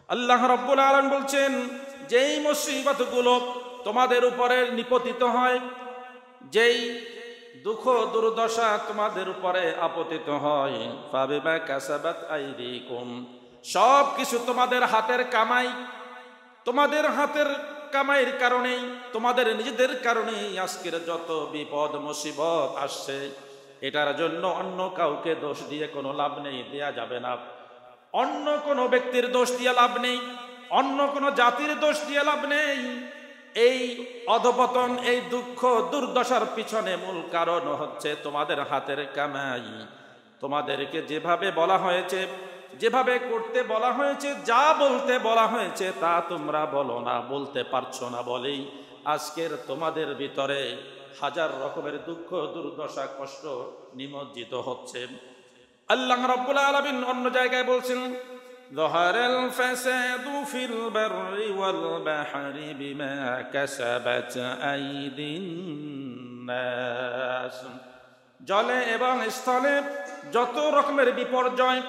আল্লাহ রাব্বুল আলামিন বলছেন, যেই মুসিবতগুলো তোমাদের উপরে নিপতিত হয়, যেই দুঃখ দুর্দশা তোমাদের উপরে আপতিত হয়, ফাবিমা কাসাবাত আইদিকুম, সব কিছু তোমাদের হাতের কামাই, তোমাদের হাতের কামাইয়ের কারণেই, তোমাদের নিজেদের কারণেই আজকের যত বিপদ মুসিবত আসছে, এটার জন্য অন্য কাউকে দোষ দিয়ে কোনো লাভ নেই, দেয়া যাবে না। অন্য কোনো ব্যক্তির দোষ দিয়ে লাভ নেই, অন্য কোনো জাতির দোষ দিয়ে লাভ নেই। এই অধপতন, এই দুঃখ দুর্দশার পিছনে মূল কারণ হচ্ছে তোমাদের হাতের কামাই। তোমাদেরকে যেভাবে বলা হয়েছে, যেভাবে করতে বলা হয়েছে, যা বলতে বলা হয়েছে তা তোমরা বলো না, বলতে পারছো না বলেই আজকের তোমাদের ভিতরে হাজার রকমের দুঃখ দুর্দশা কষ্ট নিমজ্জিত হচ্ছে। আল্লাহ রাব্বুল আলামিন অন্য জায়গায় বলছেন, যাহারাল ফাসাদু ফিল বাররি ওয়াল বাহরি বিমা কাসাবাত আইদিন নাস, জলে এবং স্থলে যত রকমের বিপর্যয়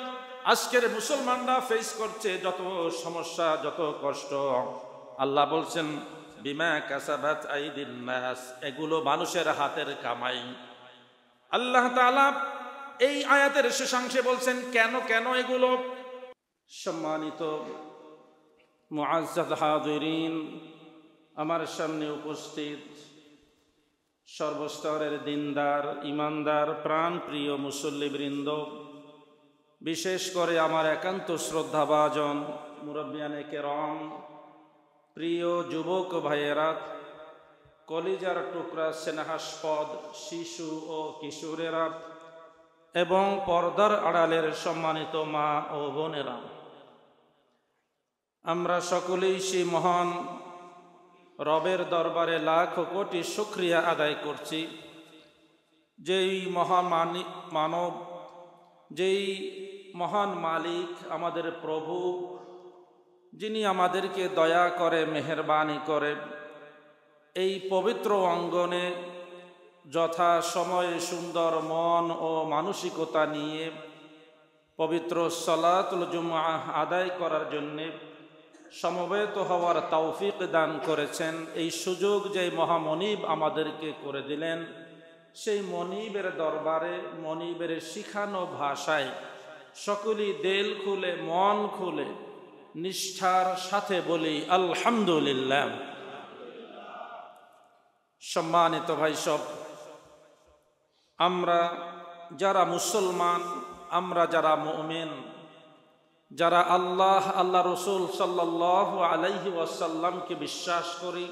আজকের মুসলমানরা ফেস করছে, যত সমস্যা যত কষ্ট, আল্লাহ বলছেন বিমা কাসাবাত আইদিন নাস, এগুলো মানুষের হাতের কামাই। আল্লাহ তাআলা এই আয়াতের শেষাংশে বলছেন কেন কেন এগুলো। সম্মানিত মুআজ্জাজ হাজিরিন, আমার সামনে উপস্থিত সর্বস্তরের দিনদার ইমানদার প্রাণপ্রিয় মুসল্লিবৃন্দ, বিশেষ করে আমার একান্ত শ্রদ্ধাভাজন মুরব্বিয়ানে কেরাম, প্রিয় যুবক ভাইয়েরা, কলিজার টুকরা স্নেহাস্পদ শিশু ও কিশোরেরা এবং পর্দার আড়ালের সম্মানিত মা ও বোনেরা, আমরা সকলেই সেই মহান রবের দরবারে লাখ কোটি শুকরিয়া আদায় করছি, যেই মানব, যেই মহান মালিক, আমাদের প্রভু, যিনি আমাদেরকে দয়া করে মেহেরবানি করে এই পবিত্র অঙ্গনে যথা সময়ে সুন্দর মন ও মানসিকতা নিয়ে পবিত্র সালাতুল জুমআহ আদায় করার জন্যে সমবেত হওয়ার তৌফিক দান করেছেন। এই সুযোগ যে মহামনিব আমাদেরকে করে দিলেন, সেই মনিবের দরবারে মনিবের শিখানো ভাষায় সকলেই দিল খুলে মন খুলে নিষ্ঠার সাথে বলি আলহামদুলিল্লাহ। সম্মানিত ভাই সব, আমরা যারা মুসলমান, আমরা যারা মুমিন, যারা আল্লাহ আল্লাহ রসুল সাল্লাল্লাহু আলাইহি ওয়াসাল্লামকে বিশ্বাস করি,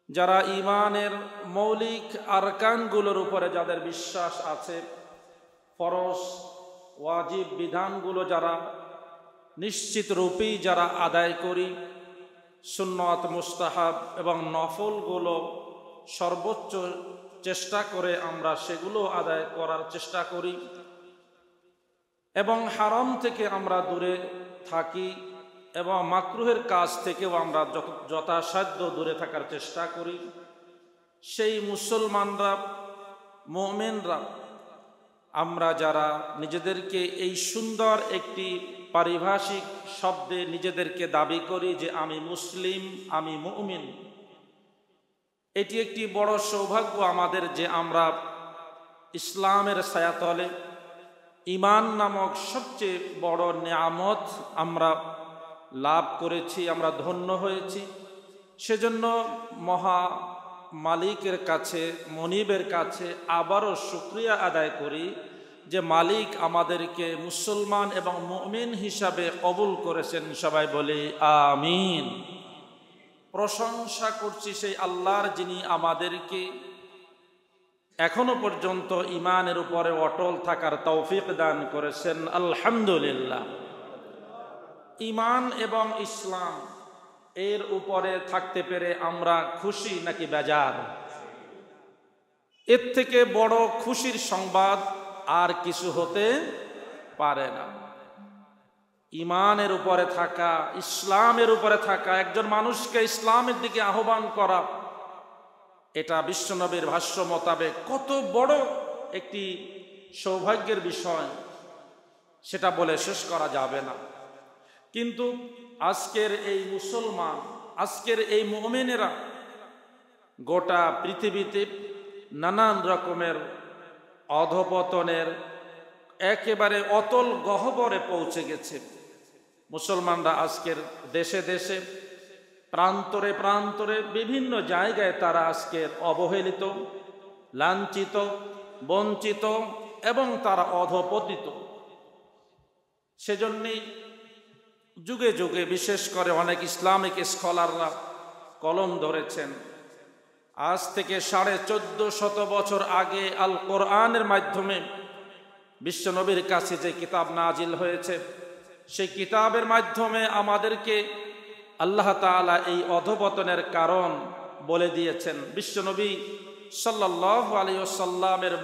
যারা ঈমানের মৌলিক আরকানগুলোর উপরে যাদের বিশ্বাস আছে, ফরজ ওয়াজিব বিধানগুলো যারা নিশ্চিত রূপেই যারা আদায় করি, সুন্নাত মুস্তাহাব এবং নফলগুলো সর্বোচ্চ চেষ্টা করে আমরা সেগুলো আদায় করার চেষ্টা করি এবং হারাম থেকে আমরা দূরে থাকি এবং মাকরুহের কাজ থেকেও আমরা যথাসাধ্য দূরে থাকার চেষ্টা করি, সেই মুসলমানরা, মুমিনরা, আমরা যারা নিজেদেরকে এই সুন্দর একটি পারিভাষিক শব্দে নিজেদেরকে দাবি করি যে আমি মুসলিম, আমি মুমিন, এটি একটি বড় সৌভাগ্য আমাদের যে আমরা ইসলামের ছায়াতলে ঈমান নামক সবচেয়ে বড় নিয়ামত আমরা লাভ করেছি, আমরা ধন্য হয়েছি। সেজন্য মহা মালিকের কাছে, মনিবের কাছে আবারও শুকরিয়া আদায় করি যে মালিক আমাদেরকে মুসলমান এবং মুমিন হিসাবে কবুল করেছেন। সবাই বলি আমিন। প্রশংসা করছি সেই আল্লাহর, যিনি আমাদেরকে এখনো পর্যন্ত ঈমানের উপরে অটল থাকার তৌফিক দান করেছেন। আলহামদুলিল্লাহ। ঈমান এবং ইসলাম এর উপরে থাকতে পেরে আমরা খুশি নাকি বেজার? এর থেকে বড় খুশির সংবাদ আর কিছু হতে পারে না। ঈমানের উপরে থাকা, ইসলামের উপরে থাকা, একজন মানুষকে ইসলামের দিকে আহ্বান করা, এটা বিশ্বনবীর ভাষ্য মোতাবেক কত বড় একটি সৌভাগ্যের বিষয়, সেটা বলে শেষ করা যাবে না। কিন্তু আজকের এই মুসলমান, আজকের এই মুমিনেরা গোটা পৃথিবীতে নানান রকমের অধপতনের একেবারে অতল গহ্বরে পৌঁছে গেছে। মুসলমানরা আজকের দেশে দেশে, প্রান্তরে প্রান্তরে, বিভিন্ন জায়গায় তারা আজকের অবহেলিত, লাঞ্ছিত, বঞ্চিত এবং তারা অধপতিত। সেজন্যই যুগে যুগে বিশেষ করে অনেক ইসলামিক স্কলাররা কলম ধরেছেন। আজ থেকে 1450 বছর আগে আল কোরআনের মাধ্যমে বিশ্বনবীর কাছে যে কিতাব নাজিল হয়েছে, সেই কিতাবের মাধ্যমে আমাদেরকে আল্লাহ তাআলা এই অধপতনের কারণ বলে দিয়েছেন। বিশ্বনবী সাল্লাল্লাহু আলাইহি ওয়াসাল্লামের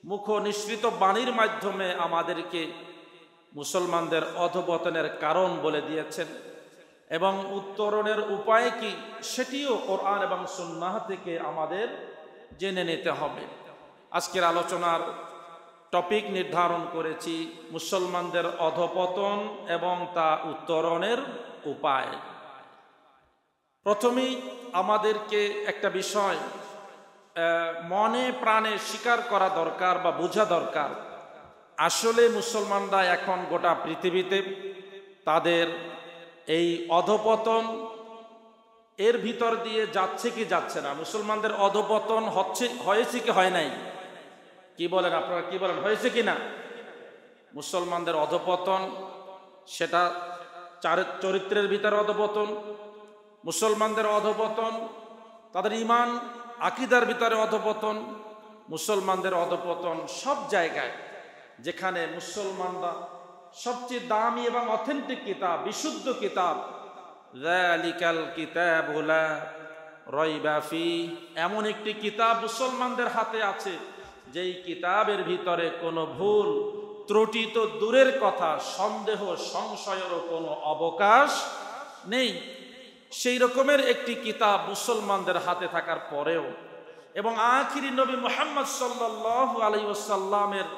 মুখ নিঃসৃত বাণীর মাধ্যমে আমাদেরকে মুসলমানদের অধপতনের কারণ বলে দিয়েছেন এবং উত্তরণের উপায় কি সেটিও কোরআন এবং সুন্নাহ থেকে আমাদের জেনে নিতে হবে। আজকের আলোচনার টপিক নির্ধারণ করেছি মুসলমানদের অধপতন এবং তা উত্তরণের উপায়। প্রথমেই আমাদেরকে একটা বিষয় মনে প্রাণে স্বীকার করা দরকার বা বোঝা দরকার, আসলে মুসলমানরা এখন গোটা পৃথিবীতে তাদের এই অধপতন এর ভিতর দিয়ে যাচ্ছে কি যাচ্ছে না। মুসলমানদের অধপতন হয়েছে কি হয় নাই? কি বলেন আপনারা, কি বলেন, হয়েছে কি না? মুসলমানদের অধপতন সেটা চরিত্রের ভিতরে অধপতন, মুসলমানদের অধপতন তাদের ঈমান আকীদার ভিতরে অধপতন, মুসলমানদের অধপতন সব জায়গায়। যেখানে মুসলমানরা সবচেয়ে দামি এবং অথেন্টিক কিতাব, বিশুদ্ধ কিতাব, যালিকাল কিতাবু লা রাইবা ফীহ, এমন একটি কিতাব মুসলমানদের হাতে আছে যেই কিতাবের ভিতরে কোনো ভুল ত্রুটি তো দূরের কথা, সন্দেহ সংশয়েরও কোনো অবকাশ নেই। সেই রকমের একটি কিতাব মুসলমানদের হাতে থাকার পরেও এবং আখিরি নবী মুহাম্মদ সাল্লাল্লাহু আলাইহি ওয়াসাল্লামের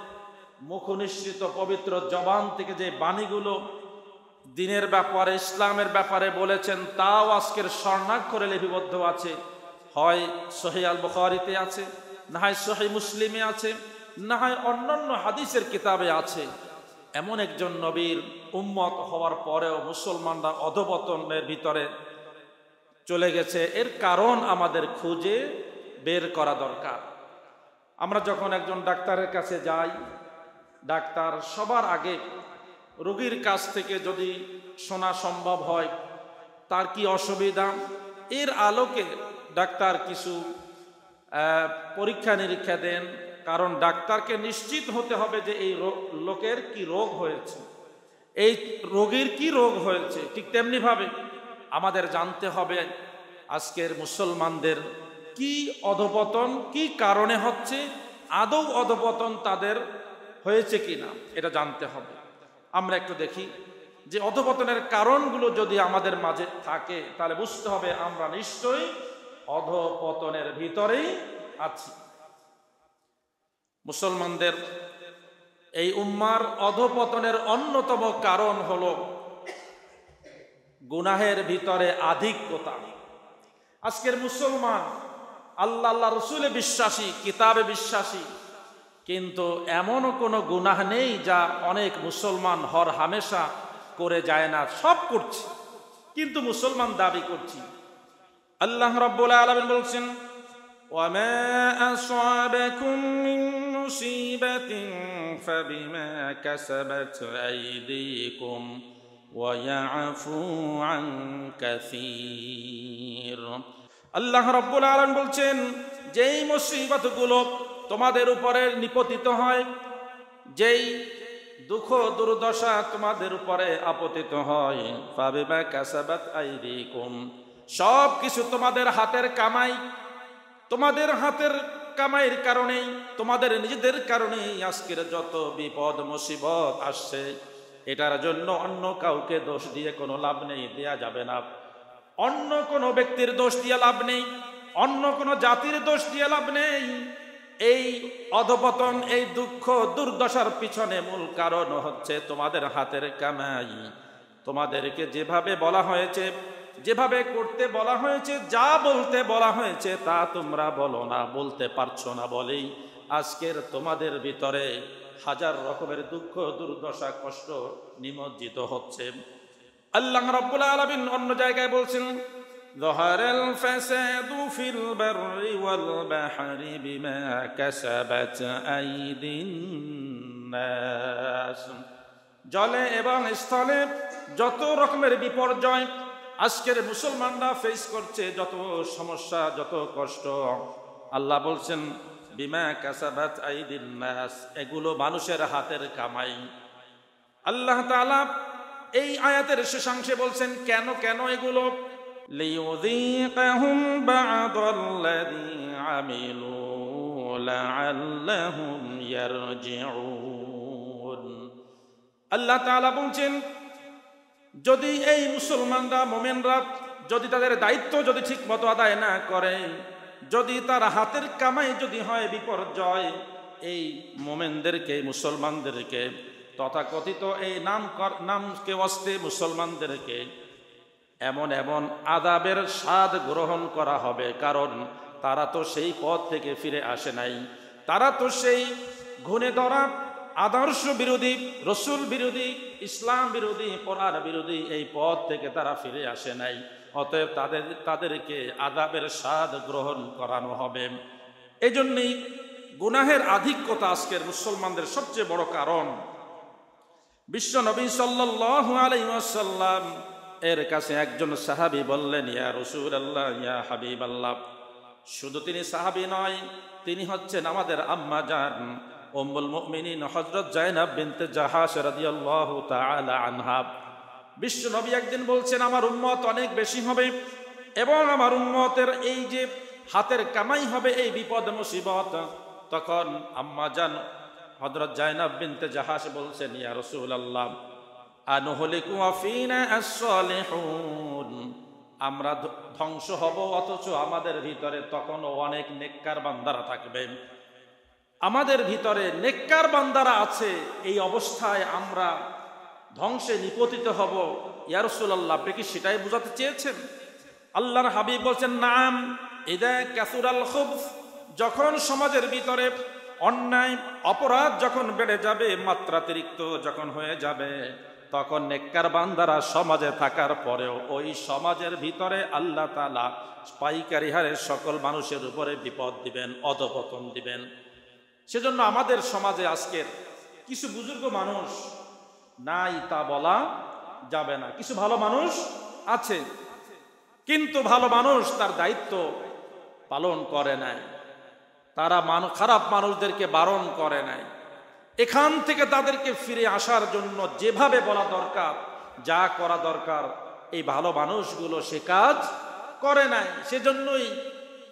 মুখ নিঃসৃত পবিত্র জবান থেকে যে বাণীগুলো দ্বীনের ব্যাপারে, ইসলামের ব্যাপারে বলেছেন, তাও আজকের স্বর্ণাক্ষরে লিপিবদ্ধ আছে। হয় সহিহ আল বুখারীতে আছে, না হয় সহিহ মুসলিমে আছে, না হয় অন্যান্য হাদিসের কিতাবে আছে। এমন একজন নবীর উম্মত হওয়ার পরেও মুসলমানরা অধপতনের ভিতরে চলে গেছে। এর কারণ আমাদের খুঁজে বের করা দরকার। আমরা যখন একজন ডাক্তারের কাছে যাই, ডাক্তার সবার আগে রোগীর কাছ থেকে যদি শোনা সম্ভব হয় তার কি অসুবিধা, এর আলোকে ডাক্তার কিছু পরীক্ষা নিরীক্ষা দেন। কারণ ডাক্তারকে নিশ্চিত হতে হবে যে এই লোকের কি রোগ হয়েছে, এই রোগীর কি রোগ হয়েছে। ঠিক তেমনিভাবে আমাদের জানতে হবে আজকের মুসলমানদের কি অধপতন, কি কারণে হচ্ছে, আদৌ অধপতন তাদের হয়েছে কিনা এটা জানতে হবে। আমরা একটু দেখি যে অধপতনের কারণগুলো যদি আমাদের মাঝে থাকে তাহলে বুঝতে হবে আমরা নিশ্চয়ই অধপতনের ভিতরেই আছি। মুসলমানদের এই উম্মার অধপতনের অন্যতম কারণ হলো গুনাহের ভিতরে আধিক্যতা। আজকের মুসলমান আল্লাহ রসুলে বিশ্বাসী, কিতাবে বিশ্বাসী, কিন্তু এমনও কোনো গুনাহ নেই যা অনেক মুসলমান হর হামেশা করে যায় না, সব করছি কিন্তু মুসলমান দাবি করছি। আল্লাহ রাব্বুল আলামিন বলছেন, ওয়ামা আসাবাকুম মিন মুসিবাতিন ফাবিমা কাসাবাত আইদিকুম ওয়া ইয়াফু আন কাসীর। আল্লাহ রাব্বুল আলামিন বলছেন, যেই মুসিবতগুলো তোমাদের উপরে নিপতিত হয়, যেই দুঃখ দুর্দশা তোমাদের উপরে আপতিত হয়, ফাবিমা কাসাবাত আইদিকুম, সব কিছু তোমাদের হাতের কামাই, তোমাদের হাতের কামাইয়ের কারণেই, তোমাদের নিজেদের কারণেই আজকের যত বিপদ মুসিবত আসছে, এটার জন্য অন্য কাউকে দোষ দিয়ে কোনো লাভ নেই, দেয়া যাবে না। অন্য কোনো ব্যক্তির দোষ দিয়ে লাভ নেই, অন্য কোনো জাতির দোষ দিয়ে লাভ নেই। এই অধপতন, এই দুঃখ দুর্দশার পিছনে মূল কারণ হচ্ছে তোমাদের হাতের কামাই। তোমাদেরকে যেভাবে বলা হয়েছে, যেভাবে করতে বলা হয়েছে, যা বলতে বলা হয়েছে তা তোমরা বলো না, বলতে পারছো না বলেই আজকের তোমাদের ভিতরে হাজার রকমের দুঃখ দুর্দশা কষ্ট নিমজ্জিত হচ্ছে। আল্লাহ রাব্বুল আলামিন অন্য জায়গায় বলছেন, ظهر الفساد في البر والبحر بما كسبت أيدي الناس। জলে এবং স্থলে যত রকমের বিপর্যয় আজকের মুসলমানরা ফেস করছে, যত সমস্যা, যত কষ্ট, আল্লাহ বলছেন বিমা কাসাবাত আইদিন নাস, এগুলো মানুষের হাতের কামাই। আল্লাহ তাআলা এই আয়াতের শেষাংশে বলছেন কেন কেন এগুলো, লিয়ুযীকাহুম বা'দাল্লাযী আমিলু লা'আল্লাহুম ইয়ারজিউন। আল্লাহ তাআলা বলছেন যদি এই মুসলমানরা, মোমেনরা যদি তাদের দায়িত্ব যদি ঠিক মতো আদায় না করে, যদি তার হাতের কামাই যদি হয় বিপর্যয়, এই মোমেনদেরকে, মুসলমানদেরকে, তথাকথিত এই নামকে অস্তে মুসলমানদেরকে এমন এমন আযাবের স্বাদ গ্রহণ করা হবে। কারণ তারা তো সেই পথ থেকে ফিরে আসে নাই, তারা তো সেই ঘুণে ধরা আদর্শ বিরোধী, রসুল বিরোধী, ইসলাম বিরোধী, কোরআন বিরোধী এই পথ থেকে তারা ফিরে আসে নাই। অতএব তাদেরকে আযাবের স্বাদ গ্রহণ করানো হবে। এই জন্যই গুনাহের আধিক্যতা আজকের মুসলমানদের সবচেয়ে বড় কারণ। বিশ্ব নবী সাল্লাল্লাহু আলাইহি ওয়াসাল্লাম এর কাছে একজন সাহাবী বললেন, ইয়া রাসূলুল্লাহ, ইয়া হাবিবাল্লাহ। শুধু তিনি সাহাবী নয়, তিনি হচ্ছেন আমাদের আম্মা জান উম্মুল মুমিনিন হযরত জায়নাব বিনতে জাহাশ রাদিয়াল্লাহু তাআলা আনহা। বিশ্ব নবী একদিন বলছেন আমার উম্মত অনেক বেশি হবে এবং আমার উম্মতের এই যে হাতের কামাই হবে এই বিপদ মুসিবত। তখন আম্মা জান হযরত জায়নাব বিনতে জাহাশ বলছেন, ইয়া রাসূলুল্লাহ, আনুহলিকু ফিনা আস-সালিহুন, আমরা ধ্বংস হব অথচ আমাদের ভিতরে তখনও অনেক নেককার বান্দারা থাকবে। আমাদের ভিতরে নেককার বান্দারা আছে, এই অবস্থায় আমরা ধ্বংসে নিপতিত হব। ইয়া রাসূলুল্লাহ, আপনি কি সেটাই বোঝাতে চেয়েছেন? আল্লাহর হাবিব বলছেন, নাম ইদা কাসুরাল খুবস, যখন সমাজের ভিতরে অন্যায় অপরাধ যখন বেড়ে যাবে, মাত্রাতিরিক্ত যখন হয়ে যাবে, তখন নেককার বান্দারা সমাজে থাকার পরেও ওই সমাজের ভিতরে আল্লাহ তাআলা পাইকারি হারে সকল মানুষের উপরে বিপদ দিবেন, অধপতন দিবেন। সেজন্য আমাদের সমাজে আজকের কিছু বুজুর্গ মানুষ নাই তা বলা যাবে না, কিছু ভালো মানুষ আছে, কিন্তু ভালো মানুষ তার দায়িত্ব পালন করে নাই, তারা খারাপ মানুষদেরকে বারণ করে নাই। এখান থেকে তাদেরকে ফিরে আসার জন্য যেভাবে বলা দরকার, যা করা দরকার, এই ভালো মানুষগুলো সে কাজ করে নাই। সেজন্যই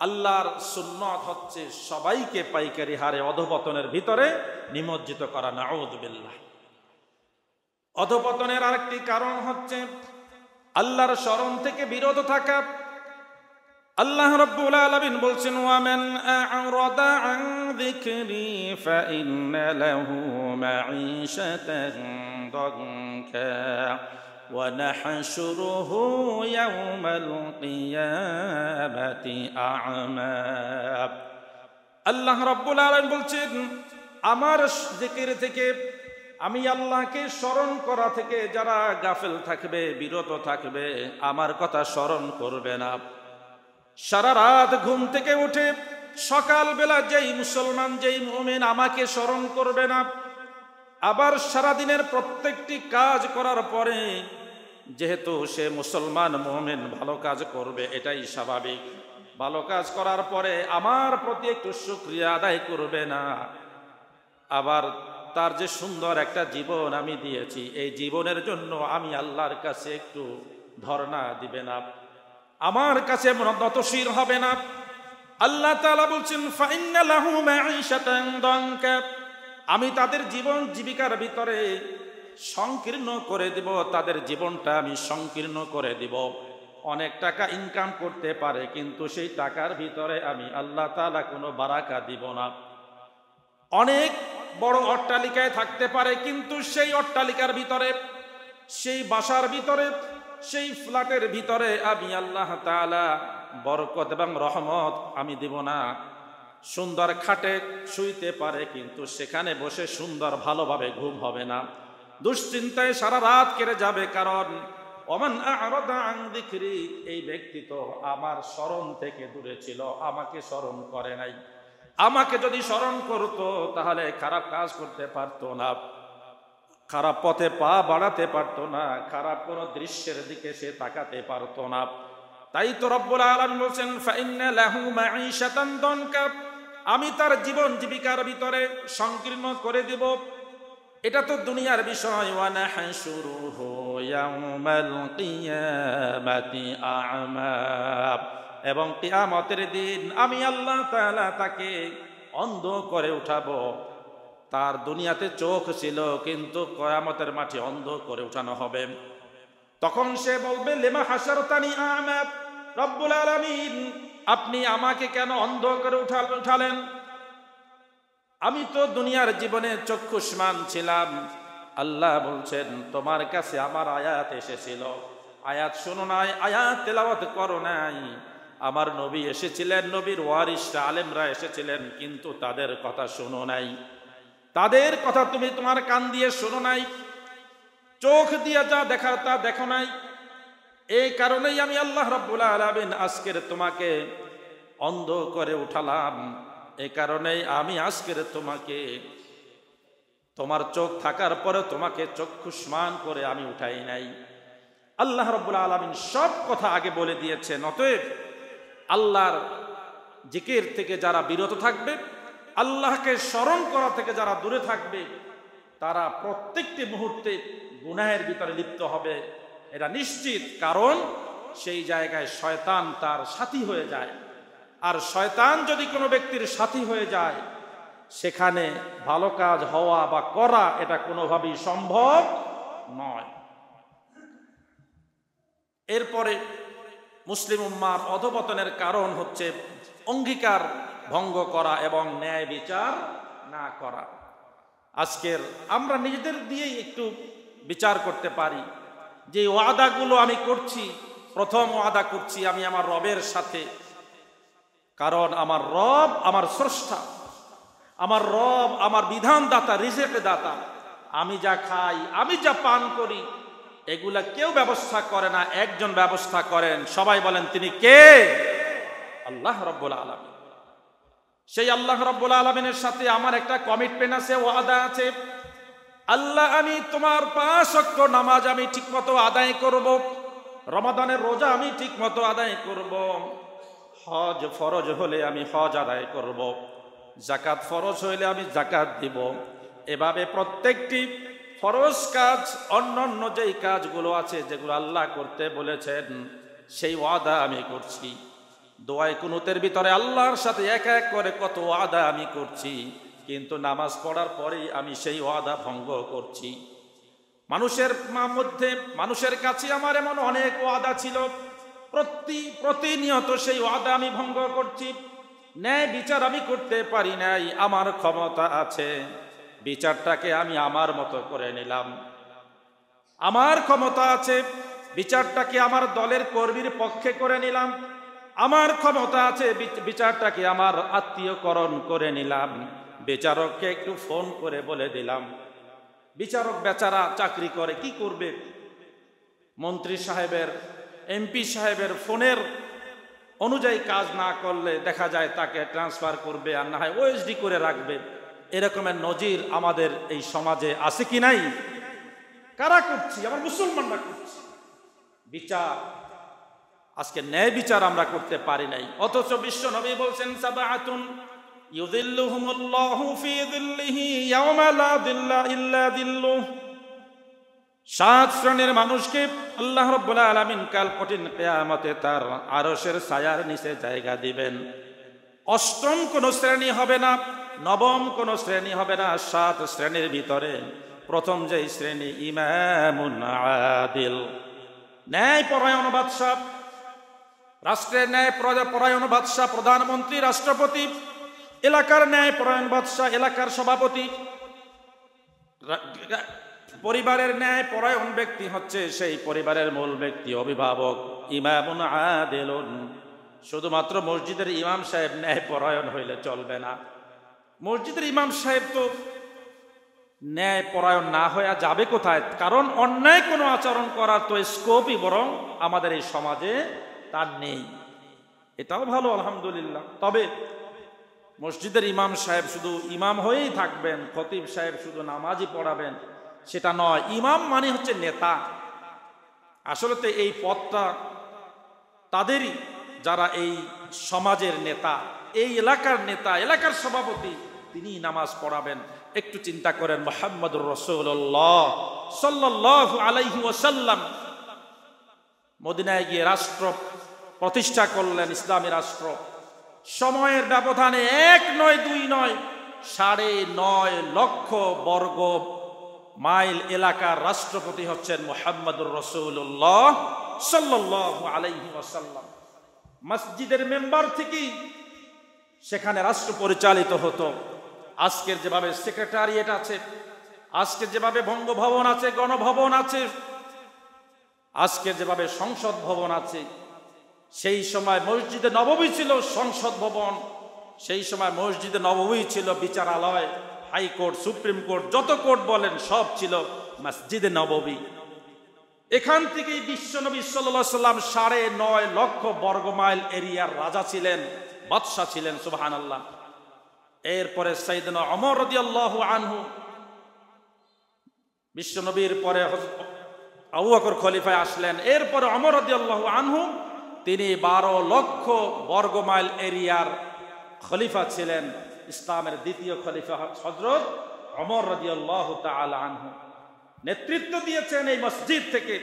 আল্লাহর সুন্নাত হচ্ছে সবাইকে পাইকারি হারে অধপতনের ভিতরে নিমজ্জিত করা। নাউযু বিল্লাহ। অধপতনের আরেকটি কারণ হচ্ছে আল্লাহর শরণ থেকে বিরত থাকা। আল্লাহ রাব্বুল আলামিন বলছেন, ওয়ামান আ'রাদা আন যিকরি ফাইন্না লাহু মাঈশাতান দানকা ওয়া নাহশুরুহু ইয়াওমাল কিয়ামাতি আ'মা। আল্লাহ রাব্বুল আলামিন বলছেন, আমার জিকির থেকে, আমি আল্লাহকে স্মরণ করা থেকে যারা গাফেল থাকবে, বিরত থাকবে, আমার কথা স্মরণ করবে না, সারা রাত ঘুম থেকে উঠে সকালবেলা যেই মুসলমান, যেই মুমিন আমাকে স্মরণ করবে না, আবার সারাদিনের প্রত্যেকটি কাজ করার পরে যেহেতু সে মুসলমান মুমিন ভালো কাজ করবে, এটাই স্বাভাবিক, ভালো কাজ করার পরে আমার প্রতি একটু শুকরিয়া আদায় করবে না, আবার তার যে সুন্দর একটা জীবন আমি দিয়েছি, এই জীবনের জন্য আমি আল্লাহর কাছে একটু ধর্ণা দিবে না, আমার কাছে নতশির হবে না। আল্লাহ তাআলা বলছেন, ফাইন্না লাহু মাঈশাতান দানকা, আমি তাদের জীবন জীবিকার ভিতরে সংকীর্ণ করে দিব, তাদের জীবনটা আমি সংকীর্ণ করে দিব। অনেক টাকা ইনকাম করতে পারে, কিন্তু সেই টাকার ভিতরে আমি আল্লাহ তাআলা কোনো বারাকা দিব না। অনেক বড় অট্টালিকায় থাকতে পারে, কিন্তু সেই অট্টালিকার ভিতরে, সেই বাসার ভিতরে, সেই ফ্ল্যাটের ভিতরে আমি আল্লাহ তাআলা বরকত এবং রহমত আমি দেব না। সুন্দর খাটে শুইতে পারে, কিন্তু সেখানে বসে সুন্দর ভালোভাবে ঘুম হবে না, দুশ্চিন্তায় সারা রাত কেটে যাবে। কারণ ওমান আ'রাদা আন যিকরি, এই ব্যক্তি তো আমার স্মরণ থেকে দূরে ছিল, আমাকে স্মরণ করে নাই। আমাকে যদি স্মরণ করতো তাহলে খারাপ কাজ করতে পারতো না, খারাপ পথে পা বাড়াতে পারতো না, খারাপ কোনো দৃশ্যের দিকে সে তাকাতে পারতো না। তাই তো রব্বুল আলামিন বলেন ফাইন্না লাহু মাঈশাতান দানকা, আমি তার জীবন জীবিকার ভিতরে সংকীর্ণ করে দেব। এটা তো দুনিয়ার বিষয়। ওয়া নাহশুরুহু ইয়াউমাল কিয়ামাতি আ'মা, এবং কিয়ামতের দিন আমি আল্লাহ তাআলা তাকে অন্ধ করে উঠাবো। তার দুনিয়াতে চোখ ছিল, কিন্তু কিয়ামতের মাঠে অন্ধ করে উঠানো হবে। তখন সে বলবে লিমা হাশারতানি আ'মা, রব্বুল আলামিন আপনি আমাকে কেন অন্ধ করে উঠালেন? আমি তো দুনিয়ার জীবনে চক্ষুষ্মান ছিলাম। আল্লাহ বলছেন তোমার কাছে আমার আয়াত এসেছিল, আয়াত শোনো নাই, আয়াত তেলাওয়াত করো নাই। আমার নবী এসেছিলেন, নবীর ওয়ারিসরা আলেমরা এসেছিলেন, কিন্তু তাদের কথা শোনো নাই, তাদের কথা তুমি তোমার কান দিয়ে শোনো নাই, চোখ দিয়ে যা দেখার তা দেখো নাই। এই কারণেই আমি আল্লাহ রাব্বুল আলামিন আজকের তোমাকে অন্ধ করে উঠালাম। এই কারণেই আমি আজকের তোমাকে, তোমার চোখ থাকার পরে তোমাকে চক্ষুষ্মান করে আমি উঠাই নাই। আল্লাহ রাব্বুল আলামিন সব কথা আগে বলে দিয়েছেন। অতএব আল্লাহর জিকির থেকে যারা বিরত থাকবে, আল্লাহকে স্মরণ করা থেকে যারা দূরে থাকবে, তারা প্রত্যেকটি মুহূর্তে গুনাহের ভিতরে লিপ্ত হবে, এটা নিশ্চিত। কারণ সেই জায়গায় শয়তান তার সাথী হয়ে যায়, আর শয়তান যদি কোনো ব্যক্তির সাথী হয়ে যায়, সেখানে ভালো কাজ হওয়া বা করা এটা কোনোভাবেই সম্ভব নয়। এরপরে মুসলিম উম্মার অধঃপতনের কারণ হচ্ছে অঙ্গীকার ভঙ্গ করা এবং ন্যায় বিচার না করা। আজকের আমরা নিজেদের দিয়েই একটু বিচার করতে পারি যে ওয়াদাগুলো আমি করছি, প্রথম ওয়াদা করছি আমি আমার রবের সাথে, কারণ আমার রব আমার স্রষ্টা, আমার রব আমার বিধানদাতা, রিজেক দাতা। আমি যা খাই, আমি যা পান করি, এগুলা কেউ ব্যবস্থা করে না, একজন ব্যবস্থা করেন। সবাই বলেন তিনি কে? আল্লাহ রাব্বুল আলামিন। সেই আল্লাহ রাব্বুল আলামিনের সাথে আমার একটা কমিটমেন্ট আছে, ওয়াদা আছে। আল্লাহ আমি তোমার 5 ওয়াক্ত নামাজ আমি ঠিকমতো আদায় করব, রমাদানের রোজা আমি ঠিকমতো আদায় করব, হজ ফরজ হলে আমি হজ আদায় করব, যাকাত ফরজ হইলে আমি যাকাত দিব। এভাবে প্রত্যেকটি ফরজ কাজ, অন্যান্য যেই কাজগুলো আছে যেগুলো আল্লাহ করতে বলেছেন, সেই ওয়াদা আমি করছি। দোয়ায় কুনুতের ভিতরে আল্লাহর সাথে এক এক করে কত ওয়াদা আমি করছি, কিন্তু নামাজ পড়ার পরেই আমি সেই ওয়াদা ভঙ্গ করছি। মানুষের কাছে আমার এমন অনেক ওয়াদা ছিল, প্রতিনিয়ত সেই ওয়াদা আমি ভঙ্গ করছি। ন্যায় বিচার আমি করতে পারি নাই, আমার ক্ষমতা আছে, বিচারটাকে আমি আমার মতো করে নিলাম। আমার ক্ষমতা আছে, বিচারটাকে আমার দলের কর্মীর পক্ষে করে নিলাম। আমার ক্ষমতা আছে, বিচারটাকে আমার আত্মীয়করণ করে নিলাম। বিচারককে একটু ফোন করে বলে দিলাম। বিচারক বেচারা চাকরি করে, কি করবে? মন্ত্রী সাহেবের, এমপি সাহেবের ফোনের অনুযায়ী কাজ না করলে দেখা যায় তাকে ট্রান্সফার করবে, আর না হয় ওএসডি করে রাখবে। এরকমের নজির আমাদের এই সমাজে আছে কি নাই? কারা করছি? আমার মুসলমানরা করছি বিচার। আজকে ন্যায় বিচার আমরা করতে পারি নাই, অথচ বিশ্ব নবী বলছেন সাবাআতুন ইউযিল্লুহুমুল্লাহু ফি যিল্লিহি ইয়াওমা লা যিল্লা ইল্লা যিল্লুহ। 7 শ্রেণীর মানুষকে আল্লাহ রাব্বুল আলামিন কাল কঠিন কিয়ামতে তার আরশের ছায়ার নিচে জায়গা দিবেন। 8ম কোন শ্রেণী হবে না, 9ম কোন শ্রেণী হবে না। 7 শ্রেণীর ভিতরে প্রথম যেই শ্রেণী, ইমামুন আদিল, ন্যায়পরায়ণ বাদশা, রাষ্ট্রের ন্যায় পরায়ণ বাদশা, প্রধানমন্ত্রী, রাষ্ট্রপতি, এলাকার ন্যায় পরায়ণ বাদশাহ, এলাকার সভাপতি, পরিবারের ন্যায় পরায়ণ ব্যক্তি হচ্ছে সেই পরিবারের মূল ব্যক্তি, অভিভাবক। ইমামুন আদিলুন, শুধুমাত্র মসজিদের ইমাম সাহেব ন্যায় পরায়ণ হইলে চলবে না। মসজিদের ইমাম সাহেব তো ন্যায় পরায়ণ না হয়ে যাবে কোথায়? কারণ অন্যায় কোনো আচরণ করার তো স্কোপই বরং আমাদের এই সমাজে তার নেই। এটাও ভালো, আলহামদুলিল্লাহ। তবে মসজিদের ইমাম সাহেব শুধু ইমাম হয়েই থাকবেন, খতিব সাহেব শুধু নামাজই পড়াবেন, সেটা নয়। ইমাম মানে হচ্ছে নেতা। আসলে তো এই পদটা তাদেরই যারা এই সমাজের নেতা, এই এলাকার নেতা, এলাকার সভাপতি, তিনি নামাজ পড়াবেন। একটু চিন্তা করেন, মুহাম্মদুর রাসূলুল্লাহ সাল্লাল্লাহু আলাইহি ওয়াসাল্লাম মদিনায় গিয়ে রাষ্ট্র প্রতিষ্ঠা করলেন, ইসলামী রাষ্ট্র। সময়ের ব্যবধানে 1 নয় 2 নয় 9.5 লক্ষ বর্গ মাইল এলাকার রাষ্ট্রপতি হচ্ছেন মুহাম্মদুর রাসূলুল্লাহ সাল্লাল্লাহু আলাইহি ওয়াসাল্লাম। মসজিদের মেম্বার থেকেই সেখানে রাষ্ট্র পরিচালিত হতো। আজকের যেভাবে সেক্রেটারিয়েট আছে, আজকের যেভাবে বঙ্গভবন আছে, গণভবন আছে, আজকের যেভাবে সংসদ ভবন আছে, সেই সময় মসজিদে নববী ছিল সংসদ ভবন, সেই সময় মসজিদে নববী ছিল বিচারালয়, হাইকোর্ট, সুপ্রিম কোর্ট, যত কোর্ট বলেন সব ছিল মসজিদে নববী। এখান থেকেই বিশ্বনবী সাল্লাল্লাহু আলাইহি সাল্লাম 9.5 লক্ষ বর্গমাইল এরিয়ার রাজা ছিলেন, বাদশা ছিলেন। সুবহানাল্লাহ। এরপরে সাইয়েদনা ওমর রাদিয়াল্লাহু আনহু, বিশ্বনবীর পরে আবু বকর খলিফায় আসলেন। এরপরে ওমর রাদিয়াল্লাহু আনহু, তিনি 12 লক্ষ বর্গমাইল এরিয়ার খলিফা ছিলেন। ইসলামের দ্বিতীয় খলিফা হযরত ওমর রাদিয়াল্লাহু তাআলা আনহু নেতৃত্ব দিয়েছেন এই মসজিদ থেকে।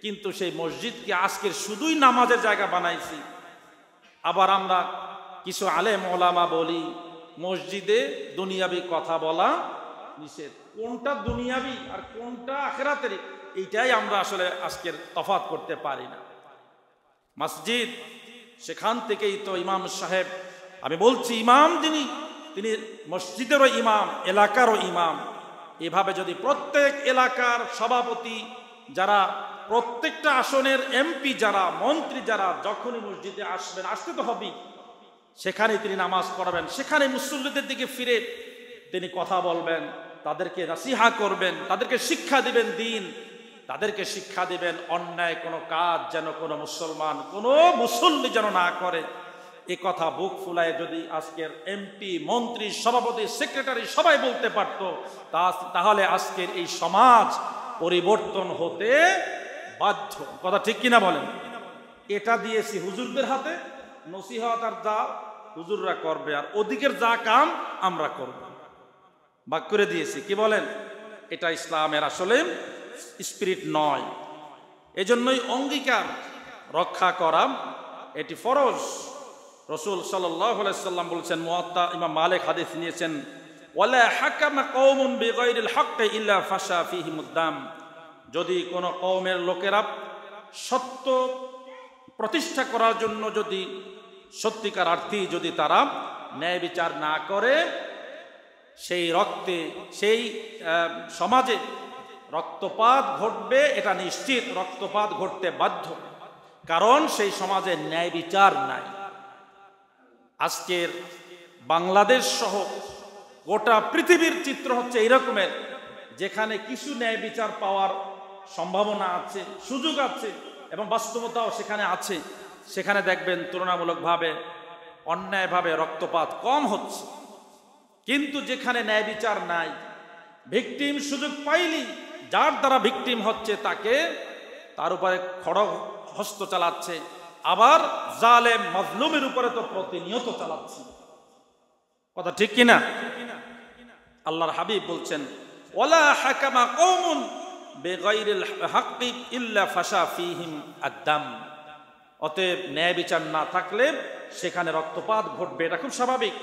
কিন্তু সেই মসজিদকে আজকের শুধুই নামাজের জায়গা বানাইছি। আবার আমরা কিছু আলেম ওলামা বলি মসজিদে দুনিয়াবি কথা বলা নিষেধ। কোনটা দুনিয়াবি আর কোনটা আখিরাতের, এইটাই আমরা আসলে আজকের তফাৎ করতে পারি না। মসজিদ, সেখান থেকেই তো ইমাম সাহেব, আমি বলছি ইমাম যিনি, তিনি মসজিদেরও ইমাম, এলাকারও ইমাম। এভাবে যদি প্রত্যেক এলাকার সভাপতি যারা, প্রত্যেকটা আসনের এমপি যারা, মন্ত্রী যারা যখনই মসজিদে আসবেন, আসতে তো হবেই, সেখানে তিনি নামাজ পড়াবেন, সেখানে মুসল্লিদের দিকে ফিরে তিনি কথা বলবেন, তাদেরকে নাসিহা করবেন, তাদেরকে শিক্ষা দিবেন দিন, তাদেরকে শিক্ষা দিবেন অন্যায় কোনো কাজ যেন কোনো মুসলমান, কোনো মুসল্লি যেন না করে। এ কথা বুক ফুলায় যদি আজকের এমপি, মন্ত্রী, সভাপতি, সেক্রেটারি সবাই বলতে পারতো, তাহলে আজকের এই সমাজ পরিবর্তন হতে বাধ্য। কথা ঠিক কিনা বলেন? এটা দিয়েছি হুজুরদের হাতে, নসিহত আর যা হুজুররা করবে, আর ওদিকের যা কাম আমরা করব, ভাগ করে দিয়েছি। কি বলেন? এটা ইসলামের আসলে স্পিরিট নয়। এজন্যই অঙ্গীকার রক্ষা করা এটি ফরজ। রাসূল সাল্লাল্লাহু আলাইহি সাল্লাম বলেছেন, মুয়াত্তা ইমাম মালিক হাদিস নিয়েছেন, ওয়ালা হাকামা কওমুন বিগাইরিল হক ইল্লা ফাশা ফীহিমুদ দাম। যদি কোনো কওমের লোকেরা সত্য প্রতিষ্ঠা করার জন্য যদি সত্যিকার অর্থে যদি তারা ন্যায় বিচার না করে, সেই রক্তে, সেই সমাজে রক্তপাত ঘটবে, এটা নিশ্চিত। রক্তপাত ঘটতে বাধ্য, কারণ সেই সমাজে ন্যায় বিচার নাই। আজকের বাংলাদেশ সহ গোটা পৃথিবীর চিত্র হচ্ছে এইরকমের, যেখানে কিছু ন্যায় বিচার পাওয়ার সম্ভাবনা আছে, সুযোগ আছে এবং বাস্তবতাও সেখানে আছে, সেখানে দেখবেন তুলনামূলকভাবে অন্যায়ভাবে রক্তপাত কম হচ্ছে। কিন্তু যেখানে ন্যায় বিচার নাই, ভিকটিম সুযোগ পাইলি যার দ্বারা ভিকটিম হচ্ছে তাকে, তার উপরে খড়গ হস্ত চালাচ্ছে, আবার জালেম মাজলুমের উপরে তো প্রতিনিয়ত চালাচ্ছে। কথা ঠিক কিনা? আল্লাহর হাবিব বলছেন, ওয়ালা হাকামা কওমুন বিগাইরিল হাক্কি ইল্লা ফাশা ফীহিম আদ-দাম। অতএব ন্যায় বিচার না থাকলে সেখানে রক্তপাত ঘটবে, এটা খুব স্বাভাবিক।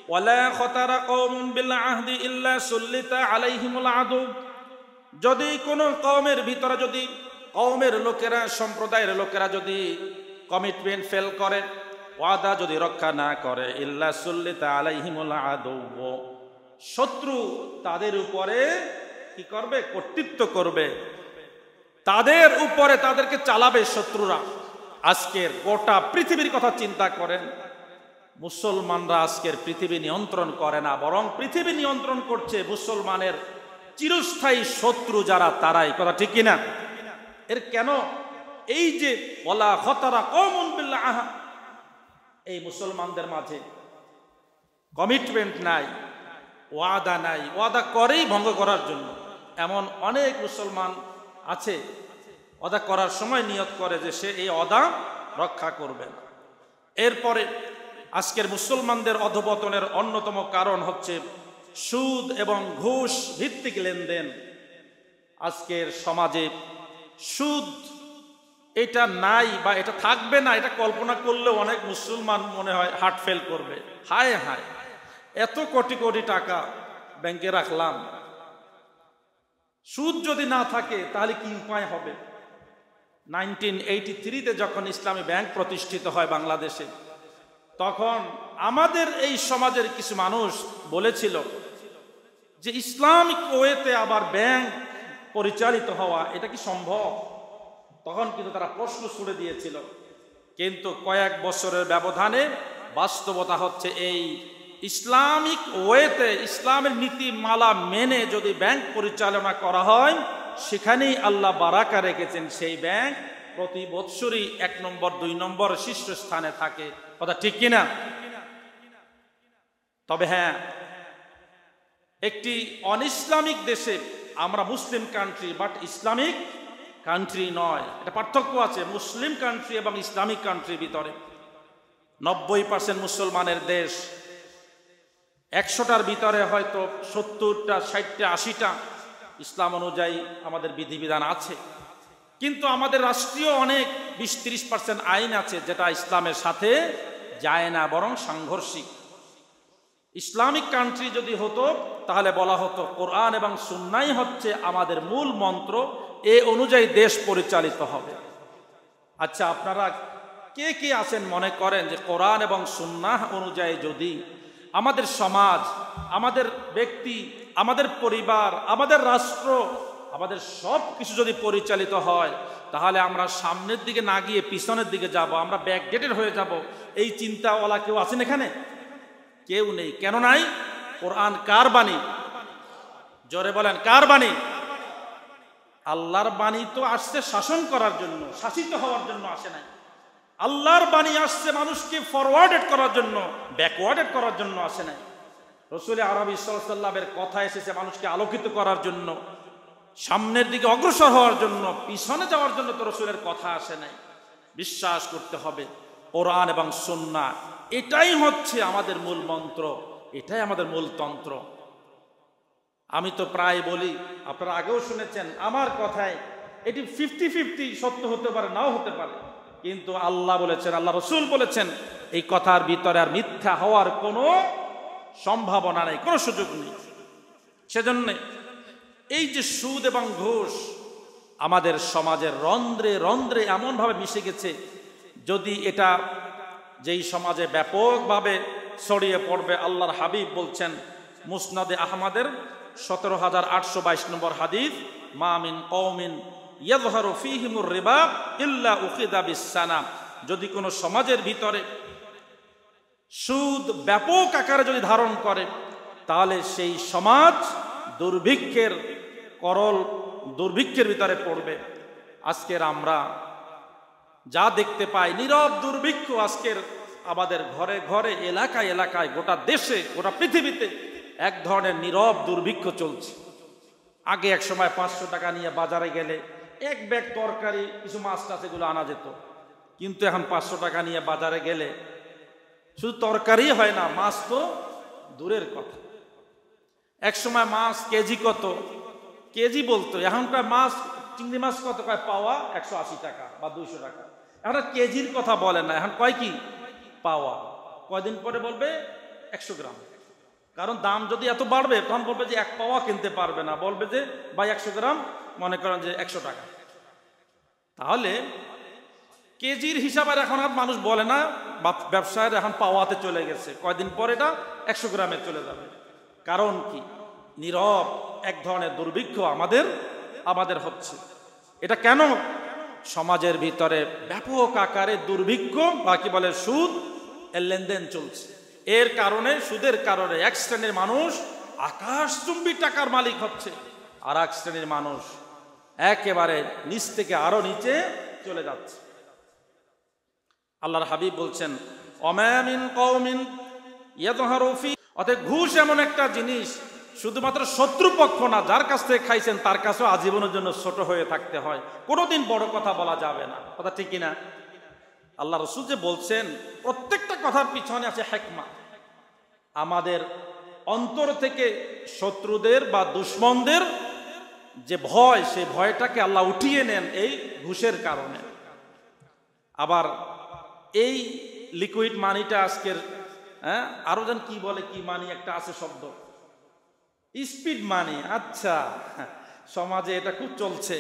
ওয়ালা খাতারা কওমুন বিল আহদি ইল্লা সুল্লিতা আলাইহিমুল আদু। যদি কোনো কওমের ভিতরে, যদি কওমের লোকেরা, সম্প্রদায়ের লোকেরা যদি কমিটমেন্ট ফেল করে, ওয়াদা যদি রক্ষা না করে ইল্লা সুল্লিতা আলাইহিমুল আদু, শত্রু তাদের উপরে কি করবে? কর্তৃত্ব করবে, তাদের উপরে তাদেরকে চালাবে শত্রুরা। আজকের গোটা পৃথিবীর কথা চিন্তা করেন, মুসলমানরা আজকের পৃথিবী নিয়ন্ত্রণ করে না, বরং পৃথিবী নিয়ন্ত্রণ করছে মুসলমানের চিরস্থায়ী শত্রু যারা, তারাই। কথা ঠিক কিনা? এর কেন? এই যে ওয়ালা খতারা কওমুন বিল্লাহ, এই মুসলমানদের মাঝে কমিটমেন্ট নাই, ওয়াদা নাই, ওয়াদা করেই ভঙ্গ করার জন্য। এমন অনেক মুসলমান আছে ওয়াদা করার সময় নিয়ত করে যে সে এই ওয়াদা রক্ষা করবে। এরপরে আজকের মুসলমানদের অধঃপতনের অন্যতম কারণ হচ্ছে সুদ এবং ঘুষ ভিত্তিক লেনদেন। আজকের সমাজে সুদ এটা নাই বা এটা থাকবে না, এটা কল্পনা করলেও অনেক মুসলমান মনে হয় হার্ট ফেল করবে। হায় হায়, এত কোটি কোটি টাকা ব্যাংকে রাখলাম, সুদ যদি না থাকে তাহলে কি উপায় হবে? 1983-তে যখন ইসলামী ব্যাংক প্রতিষ্ঠিত হয় বাংলাদেশে, তখন আমাদের এই সমাজের কিছু মানুষ বলেছিল যে ইসলামিক ওয়েতে আবার ব্যাংক পরিচালিত হওয়া এটা কি সম্ভব? তখন কিন্তু তারা প্রশ্ন ছুড়ে দিয়েছিল। কিন্তু কয়েক বছরের ব্যবধানে বাস্তবতা হচ্ছে এই ইসলামিক ওয়েতে, ইসলামের নীতিমালা মেনে যদি ব্যাংক পরিচালনা করা হয়, সেখানেই আল্লাহ বারাকা রেখেছেন। সেই ব্যাংক প্রতি বৎসরই 1 নম্বর 2 নম্বর শীর্ষস্থানে থাকে। কথা ঠিক কিনা? তবে হ্যাঁ, একটি অনইসলামিক দেশে, আমরা মুসলিম কান্ট্রি বাট ইসলামিক কান্ট্রি নয়, এটা পার্থক্য আছে মুসলিম কান্ট্রি এবং ইসলামিক কান্ট্রির ভিতরে। 90% মুসলমানের দেশ, 100টার ভিতরে হয়তো 70টা 60টা 80টা ইসলাম অনুযায়ী আমাদের বিধিবিধান আছে, কিন্তু আমাদের রাষ্ট্রীয় অনেক 20-30% আইন আছে যেটা ইসলামের সাথে যায় না, বরং সাংঘর্ষিক। ইসলামিক কান্ট্রি যদি হতো তাহলে বলা হতো কোরআন এবং সুন্নাহই হচ্ছে আমাদের মূল মন্ত্র, এ অনুযায়ী দেশ পরিচালিত হবে। আচ্ছা, আপনারা কে কে আছেন মনে করেন যে কোরআন এবং সুন্নাহ অনুযায়ী যদি আমাদের সমাজ, আমাদের ব্যক্তি, আমাদের পরিবার, আমাদের রাষ্ট্র, আমাদের সব কিছু যদি পরিচালিত হয়, তাহলে আমরা সামনের দিকে না গিয়ে পিছনের দিকে যাব, আমরা ব্যাকডেটেড হয়ে যাব, এই চিন্তাওয়ালা কেউ আছেন এখানে? কেউ নেই। কেন নাই? কোরআন কার বাণী? জোরে বলেন, কার বাণী? আল্লাহর বাণী তো আসছে শাসন করার জন্য, শাসিত হওয়ার জন্য আসে নাই। আল্লাহর বাণী আসছে মানুষকে ফরওয়ার্ডেড করার জন্য, ব্যাকওয়ার্ডেড করার জন্য আসে নাই। রাসূল আরবি সাল্লাল্লাহু আলাইহি ওয়াসাল্লামের কথা এসেছে মানুষকে আলোকিত করার জন্য, সামনের দিকে অগ্রসর হওয়ার জন্য, পিছনে যাওয়ার জন্য তো রাসূলের কথা আসে নাই। বিশ্বাস করতে হবে কোরআন এবং সুন্নাহ, এটাই হচ্ছে আমাদের মূল মন্ত্র, এটাই আমাদের মূল তন্ত্র। আমি তো প্রায় বলি, আপনারা আগেও শুনেছেন আমার কথায়, এটি 50-50 সত্য হতে পারে, নাও হতে পারে, কিন্তু আল্লাহ বলেছেন, আল্লাহ রসুল বলেছেন, এই কথার ভিতরে আর মিথ্যা হওয়ার কোনো সম্ভাবনা নেই, কোনো সুযোগ নেই। সেজন্য এই যে সুদ এবং ঘুষ আমাদের সমাজের রন্ধ্রে রন্ধ্রে এমনভাবে মিশে গেছে, যদি এটা যেই সমাজে ব্যাপকভাবে ছড়িয়ে পড়বে, আল্লাহর হাবিব বলছেন মুসনাদে আহমদের 17,822 নম্বর হাদিস, মা মিন কওমিন ইয়াযহারু ফীহিমুর রিবা ইল্লা উখিযা বিস-সানা, যদি কোনো সমাজের ভিতরে সুদ ব্যাপক আকারে যদি ধারণ করে, তাহলে সেই সমাজ দুর্ভিক্ষের ভিতরে পড়বে। আজকের আমরা যা দেখতে পাই, নীরব দুর্ভিক্ষ আজকের আমাদের ঘরে ঘরে, এলাকায় এলাকায়, গোটা দেশে, গোটা পৃথিবীতে এক ধরনের নীরব দুর্ভিক্ষ চলছে। আগে এক সময় 500 টাকা নিয়ে বাজারে গেলে এক ব্যাগ তরকারি, কিছু মাছ টাছ এগুলো আনা যেত, কিন্তু এখন 500 টাকা নিয়ে বাজারে গেলে শুধু তরকারি হয় না, মাছ তো দূরের কথা। এক সময় মাছ কেজি কত, কেজি বলতো, এখনকার মাছ, চিংড়ি মাছ কত কয় পাওয়া, 180 টাকা বা 200 টাকা। এখন কেজির কথা বলে না, এখন কয় কি পাওয়া। কয়দিন পরে বলবে 100 গ্রাম, কারণ দাম যদি এত বাড়বে তখন বলবে যে 1 পাওয়া কিনতে পারবে না, বলবে যে ভাই 100 গ্রাম মনে করেন যে 100 টাকা। তাহলে কেজির হিসাবে এখন আর মানুষ বলে না, ব্যবসায়ীরা এখন পাওয়াতে চলে গেছে, কয়দিন পর এটা 100 গ্রামে চলে যাবে। কারণ কি? নীরব এক ধরনের দুর্ভিক্ষ আমাদের হচ্ছে। এটা কেন? সমাজের ভিতরে ব্যাপক আকারে দুর্ভিক্ষ বা কি বলে সুদ এর লেনদেন চলছে। এর কারণে, সুদের কারণে এক শ্রেণীর মানুষ আকাশচুম্বী টাকার মালিক হচ্ছে, আর এক শ্রেণীর মানুষ একেবারে নিচ থেকে আরো নিচে চলে যাচ্ছে। আল্লাহর হাবিব বলছেন, ওমা মিন কওমিন ইয়াযহারু ফি, অতএব ঘুষ এমন একটা জিনিস, শুধুমাত্র শত্রুপক্ষ না, যার কাছ থেকে খাইছেন তার কাছেও আজীবনের জন্য ছোট হয়ে থাকতে হয়, কোনোদিন বড় কথা বলা যাবে না। কথা ঠিক কিনা? আল্লাহ রাসূল যে বলছেন, প্রত্যেকটা কথার পিছনে আছে হিকমা। আমাদের অন্তর থেকে শত্রুদের বা দুশমনদের যে ভয়, সেই ভয়টাকে আল্লাহ উঠিয়ে নেন এই ঘুষের কারণে। আবার এই লিকুইড মানিটা আজকের আরো যেন কি বলে, কি মানি একটা আছে শব্দ, স্পিড মানি। আচ্ছা, সমাজে এটা খুব চলছে।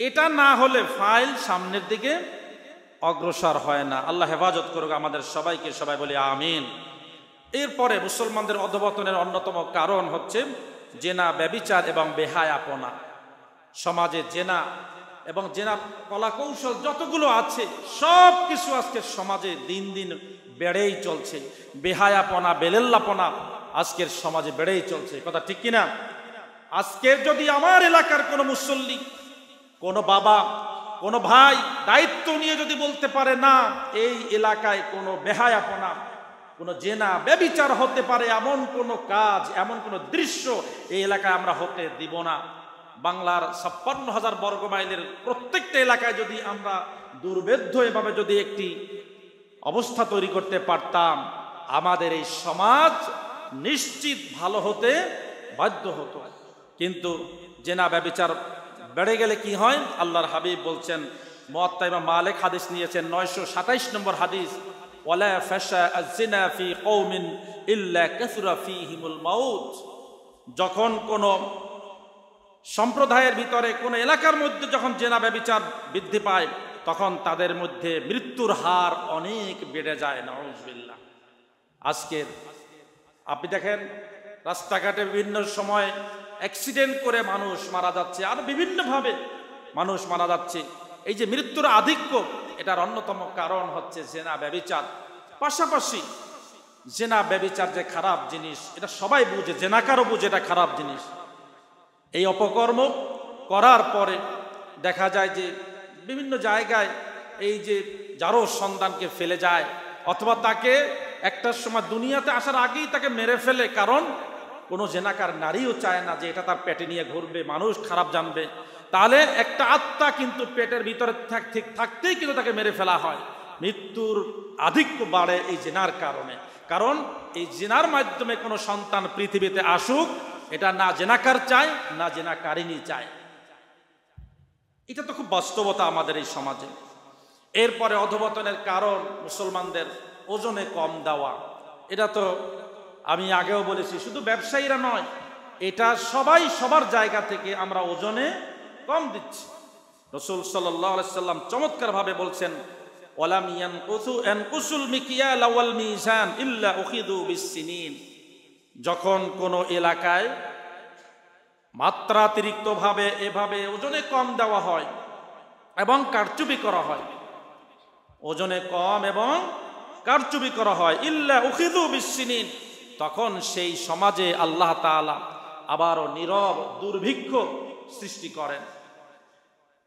এটা না হলে ফাইল সামনের দিকে অগ্রসর হয় না। আল্লাহ হেফাজত করুক আমাদের সবাইকে, সবাই বলি আমিন। এরপরে মুসলমানদের অধঃপতনের অন্যতম কারণ হচ্ছে জেনা, ব্যভিচার এবং বেহায়াপনা। সমাজে জেনা এবং জেনা কলাকৌশল যতগুলো আছে সব কিছু আজকের সমাজে দিন দিন বেড়েই চলছে। বেহায়াপনা, বেলেল্লাপনা আজকের সমাজে বেড়েই চলছে। কথা ঠিক কিনা? আজকের যদি আমার এলাকার কোনো মুসল্লি, কোনো বাবা, কোনো ভাই দায়িত্ব নিয়ে যদি বলতে পারে না এই এলাকায় কোনো বেহায়াপনা, কোনো জেনা, ব্যভিচার হতে পারে এমন কোনো কাজ, এমন কোনো দৃশ্য এই এলাকায় আমরা হতে দিব না। বাংলার 56,000 বর্গ মাইলের প্রত্যেকটা এলাকায় যদি আমরা দুর্ভেদ্য এভাবে যদি একটি অবস্থা তৈরি করতে পারতাম, আমাদের এই সমাজ নিশ্চিত ভালো হতে বাধ্য হতো। কিন্তু জেনা, ব্যভিচার বেড়ে গেলে কি হয়? আল্লাহর হাবিব বলছেন, মুয়াত্তা ইমাম মালিক হাদিস নিয়েছেন 927 নম্বর হাদিস, ওয়ালা ফাশা আয-জিনা ফি কওমিন ইল্লা কাসরা ফীহিমুল মাউত। যখন কোন সম্প্রদায়ের ভিতরে, কোন এলাকার মধ্যে যখন জেনা ব্যভিচার বৃদ্ধি পায়, তখন তাদের মধ্যে মৃত্যুর হার অনেক বেড়ে যায়। নাউযুবিল্লাহ। আজকের আপনি দেখেন রাস্তাঘাটে বিভিন্ন সময় অ্যাক্সিডেন্ট করে মানুষ মারা যাচ্ছে, আর বিভিন্নভাবে মানুষ মারা যাচ্ছে। এই যে মৃত্যুর আধিক্য, এটার অন্যতম কারণ হচ্ছে জেনা, ব্যভিচার। পাশাপাশি জেনা, ব্যভিচার যে খারাপ জিনিস, এটা সবাই বুঝে, জেনাকারও বুঝে এটা খারাপ জিনিস। এই অপকর্ম করার পরে দেখা যায় যে বিভিন্ন জায়গায় এই যে যারও সন্তানকে ফেলে যায়, অথবা তাকে একটা সময় দুনিয়াতে আসার আগেই তাকে মেরে ফেলে। কারণ কোনো জেনাকার নারীও চায় না যে এটা তার পেটে নিয়ে ঘুরবে, মানুষ খারাপ জানবে। তাহলে একটা আত্মা কিন্তু পেটের ভিতরে ঠিক থাকতেই কিন্তু তাকে মেরে ফেলা হয়। মৃত্যুর আধিক্য বাড়ে এই জেনার কারণে। কারণ এই জেনার মাধ্যমে কোনো সন্তান পৃথিবীতে আসুক, এটা না জেনাকার চায়, না জেনাকারিনী চায়। এটা তো খুব বাস্তবতা আমাদের এই সমাজে। এরপরে অধঃপতনের কারণ মুসলমানদের ওজনে কম দেওয়া। এটা তো আমি আগেও বলেছি, শুধু ব্যবসায়ীরা নয়, এটা সবাই সবার জায়গা থেকে আমরা ওজনে কম দিচ্ছি। রাসূল সাল্লাল্লাহু আলাইহি সাল্লাম চমৎকার ভাবে বলছেন, ওয়ালাম ইয়ানকুসুল মিকিয়াল ওয়াল মিজান ইল্লা উখিযু বিসসিনিন। যখন কোনো এলাকায় মাত্রাতিরিক্ত ভাবে এভাবে ওজনে কম দেওয়া হয় এবং কারচুপি করা হয়, ওজনে কম এবং কারচুপি করা হয়, ইল্লা উখিযু বিসসিনিন, তখন সেই সমাজে আল্লাহ তাআলা আবারও নীরব দুর্ভিক্ষ সৃষ্টি করেন।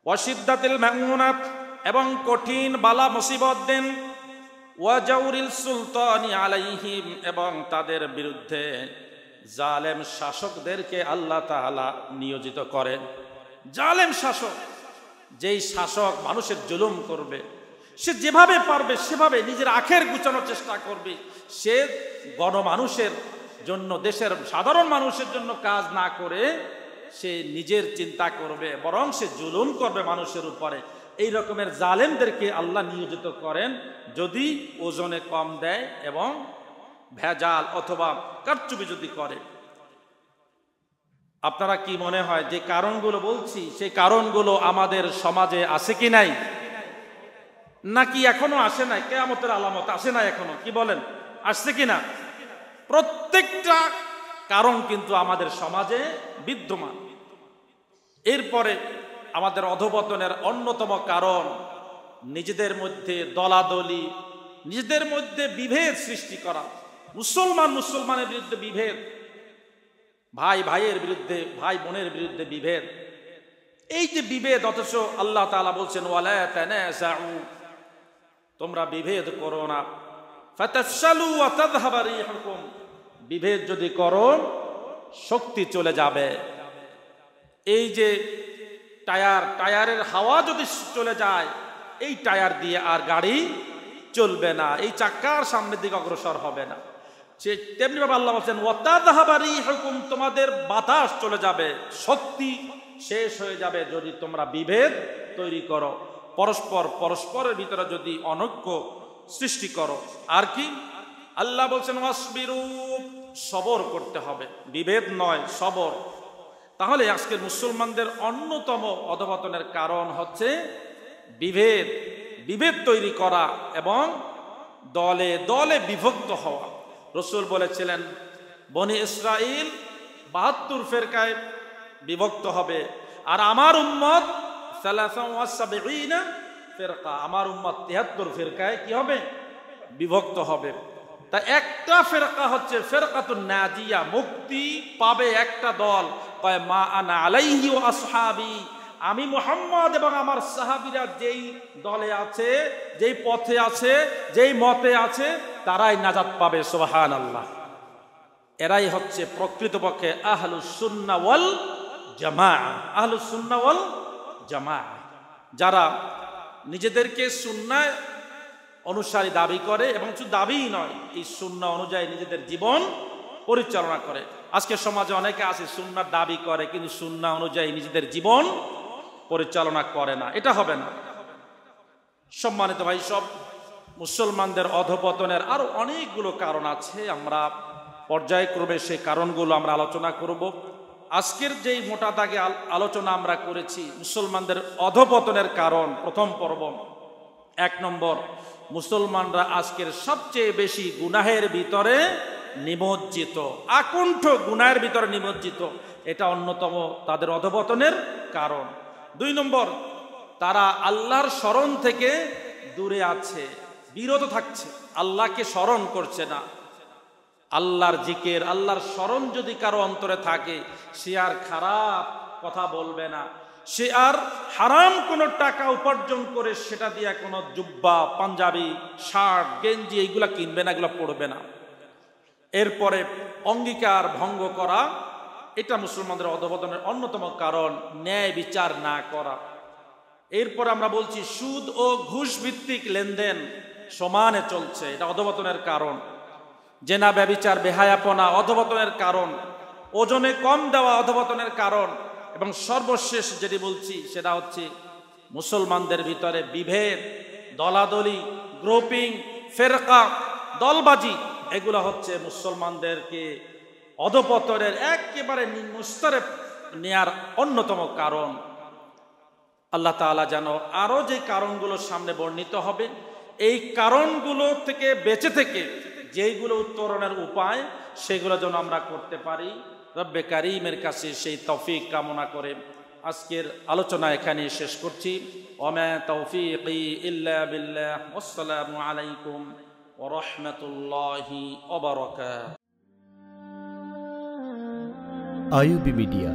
ওয়াশিদ্দাতিল মাউনাত, এবং কঠিন বালা মুসিবত দেন। ওয়াজাউরিল সুলতানি আলাইহিম, এবং তাদের বিরুদ্ধে জালেম শাসকদেরকে আল্লাহ তাআলা নিয়োজিত করেন। জালেম শাসক, যেই শাসক মানুষের জুলুম করবে, সে যেভাবে পারবে সেভাবে নিজের আখের গুছানোর চেষ্টা করবে। সে গণমানুষের জন্য, দেশের সাধারণ মানুষের জন্য কাজ না করে সে নিজের চিন্তা করবে, বরং সে জুলুম করবে মানুষের উপরে। এই রকমের জালেমদেরকে আল্লাহ নিয়োজিত করেন যদি ওজনে কম দেয় এবং ভেজাল অথবা কারচুপি যদি করে। আপনারা কি মনে হয় যে কারণগুলো বলছি, সেই কারণগুলো আমাদের সমাজে আছে কি নাই? নাকি এখনো আসে নাই? কিয়ামতের আলামত আসে নাই এখনো? কি বলেন, আসছে কিনা? প্রত্যেকটা কারণ কিন্তু আমাদের সমাজে বিদ্যমান। এরপরে আমাদের অধঃপতনের অন্যতম কারণ নিজেদের মধ্যে দলাদলি, নিজেদের মধ্যে বিভেদ সৃষ্টি করা। মুসলমানের বিরুদ্ধে বিভেদ, ভাই ভাইয়ের বিরুদ্ধে, ভাই বোনের বিরুদ্ধে বিভেদ। এই যে বিভেদ, অথচ আল্লাহ তাআলা বলছেন ওয়ালা তানাযাউ, তোমরা বিভেদ করো না। ফাতাফশালু ওয়া তাযহাবা রিহুকুম, বিভেদ যদি করো শক্তি চলে যাবে। এই যে টায়ারের হাওয়া যদি চলে যায়, এই টায়ার দিয়ে আর গাড়ি চলবে না, এই চাকার সামনের দিকে অগ্রসর হবে না। তেমনি ভাবে আল্লাহ বলছেন ওয়া তাযহাবা রিহুকুম, তোমাদের বাতাস চলে যাবে, শক্তি শেষ হয়ে যাবে যদি তোমরা বিভেদ তৈরি করো, পরস্পরের ভিতরে যদি অনৈক্য সৃষ্টি করো। আর কি আল্লাহ বলছেন ওয়াসবিরু, সবর করতে হবে, বিভেদ নয়, সবর। তাহলে আজকের মুসলমানদের অন্যতম অধঃপতনের কারণ হচ্ছে বিভেদ তৈরি করা এবং দলে দলে বিভক্ত হওয়া। রাসূল বলেছিলেন বনি ইসরাইল ৭২ ফেরকায় বিভক্ত হবে, আর আমার উম্মত ৭৩ ফেরকা, আমার উম্মত ৭৩ ফেরকায় কি হবে? বিভক্ত হবে। তা একটা ফেরকা হচ্ছে ফেরকাতুন নাজিয়া, মুক্তি পাবে একটা দল, কয় মা আনা আলাইহি ওয়া আসহাবি, আমি মুহাম্মদ এবং আমার সাহাবীরা যেই দলে আছে, যেই পথে আছে, যেই মতে আছে, তারাই নাজাত পাবে। সুবহানাল্লাহ। এরাই হচ্ছে প্রকৃতপক্ষে আহলুস সুন্নাহ ওয়াল জামাআহ। আহলুস সুন্নাহ ওয়াল জামাআহ, যারা নিজেদেরকে সুন্নাহ অনুসারী দাবি করে এবং শুধু দাবিই নয়, এই সুন্নাহ অনুযায়ী নিজেদের জীবন পরিচালনা করে। আজকে সমাজে অনেকে আছে সুন্নাহর দাবি করে কিন্তু সুন্নাহ অনুযায়ী নিজেদের জীবন পরিচালনা করে না। এটা হবে না। সম্মানিত ভাই, সব মুসলমানদের অধঃপতনের আরো অনেকগুলো কারণ আছে, আমরা পর্যায়ক্রমে সেই কারণগুলো আমরা আলোচনা করব। আজকের যেই মোটা দাগে আলোচনা আমরা করেছি মুসলমানদের অধঃপতনের কারণ, প্রথম পর্ব ১ নম্বর, মুসলমানরা আজকের সবচেয়ে বেশি গুনাহের ভিতরে নিমজ্জিত, আকণ্ঠ গুনাহের ভিতরে নিমজ্জিত, এটা অন্যতম তাদের অধঃপতনের কারণ। ২ নম্বর, তারা আল্লাহর স্মরণ থেকে দূরে আছে, বিরত থাকছে, আল্লাহকে স্মরণ করছে না। আল্লাহর জিকির, আল্লাহর স্মরণ যদি কারো অন্তরে থাকে, সে আর খারাপ কথা বলবে না, সে আর হারাম কোনো টাকা উপার্জন করে সেটা দিয়ে কোনো জুব্বা, পাঞ্জাবি, শার্ট, গেঞ্জি এইগুলা কিনবে না, এগুলো পড়বে না। এরপরে অঙ্গীকার ভঙ্গ করা, এটা মুসলমানদের অধঃপতনের অন্যতম কারণ, ন্যায় বিচার না করা। এরপর আমরা বলছি সুদ ও ঘুষ ভিত্তিক লেনদেন সমানে চলছে, এটা অধঃপতনের কারণ। জেনা, ব্যভিচার, বেহায়াপনা অধঃপতনের কারণ। ওজনে কম দেওয়া অধঃপতনের কারণ। এবং সর্বশেষ যেটি বলছি সেটা হচ্ছে মুসলমানদের ভিতরে বিভেদ, দলাদলি, গ্রুপিং, ফেরকা, দলবাজি, এগুলো হচ্ছে মুসলমানদেরকে অধঃপতনের একেবারে নিম্ন স্তরে নেয়ার অন্যতম কারণ। আল্লাহ তাআলা যেন আরো যে কারণগুলো সামনে বর্ণিত হবে, এই কারণগুলো থেকে বেঁচে থেকে যেইগুলো উত্তরণের উপায়, সেগুলো যেন আমরা করতে পারি। রব্বে কারীমের কাছে সেই তৌফিক কামনা করে আজকের আলোচনা এখানে শেষ করছি। ওমা তৌফিকি ইল্লা বিল্লাহ। আসসালামু আলাইকুম ওয়া রাহমাতুল্লাহি ওয়া বারাকাতুহু। IUB media